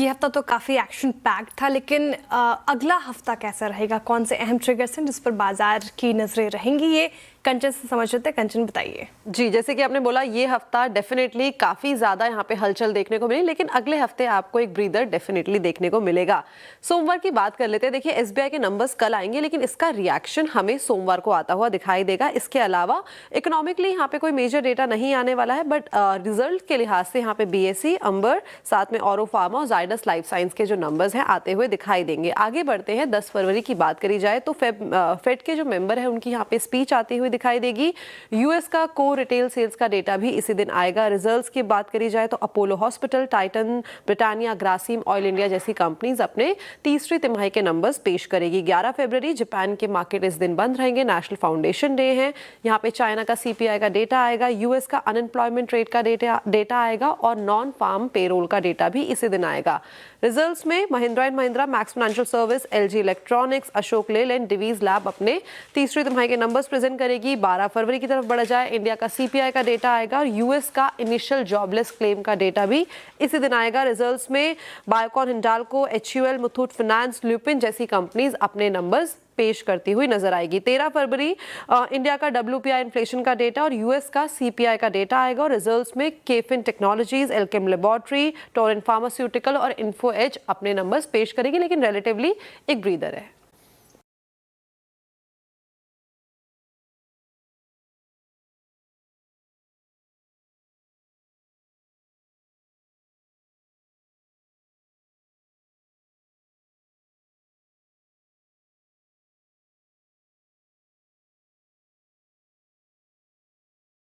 ये हफ्ता तो काफ़ी एक्शन पैक्ड था, लेकिन अगला हफ्ता कैसा रहेगा? कौन से अहम ट्रिगर्स हैं जिस पर बाजार की नजरें रहेंगी? ये कंचन से समझ लेते हैं। कंचन, बताइए। जी, जैसे कि आपने बोला, ये हफ्ता डेफिनेटली काफ़ी ज़्यादा यहाँ पे हलचल देखने को मिली, लेकिन अगले हफ्ते आपको एक ब्रीदर डेफिनेटली देखने को मिलेगा। सोमवार की बात कर लेते हैं। देखिए, एसबीआई के नंबर्स कल आएंगे, लेकिन इसका रिएक्शन हमें सोमवार को आता हुआ दिखाई देगा। इसके अलावा इकोनॉमिकली यहाँ पे कोई मेजर डेटा नहीं आने वाला है, बट रिजल्ट के लिहाज से यहाँ पे बीएसई, अंबर, साथ में औरो फार्मा और जाइडस लाइफ साइंस के जो नंबर्स हैं आते हुए दिखाई देंगे। आगे बढ़ते हैं। 10 फरवरी की बात करी जाए तो फेड के जो मेंबर है उनकी यहाँ पे स्पीच आती हुई दिखाई देगी। यूएस का कोर रिटेल सेल्स का डेटा भी इसी दिन आएगा। रिजल्ट्स की बात करी जाए तो Apollo hospital, Titan, Britannia, Grasim, oil India जैसी कंपनीज अपने तीसरी तिमाही के नंबर्स पेश करेगी। 11 फरवरी जापान के मार्केट इस दिन बंद रहेंगे। नेशनल फाउंडेशन डे है। यहाँ पे चाइना का सीपीआई का डेटा आएगा, यूएस का अनएम्प्लॉयमेंट रेट का डेटा आएगा और नॉन फार्म पेरोल का डेटा भी इसी दिन आएगा। रिजल्ट्स में Mahindra and Mahindra, max financial service, LG electronics, Ashok Leyland, Divi's lab अपने तीसरी तिमाही के नंबर्स प्रेजेंट करेगी। 12 फरवरी की तरफ बढ़ा जाए, इंडिया का सीपीआई का डेटा आएगा और यूएस का इनिशियल जॉबलेस क्लेम का डेटा भी इसी दिन आएगा। रिजल्ट्स में बायोकॉन, हिंडाल्को, एचयूएल, मुथूट फाइनेंस, ल्यूपिन जैसी कंपनीज अपने नंबर्स पेश करती हुई नजर आएगी। 13 फरवरी इंडिया का डब्ल्यूपीआई इन्फ्लेशन का डेटा और यूएस का सीपीआई का डेटा आएगा और रिजल्ट्स में KFin technologies, Alkem laboratory, Torrent pharmaceutical और इन्फो एज अपने नंबर्स पेश करेगी, लेकिन रिलेटिवली एक ब्रीदर है।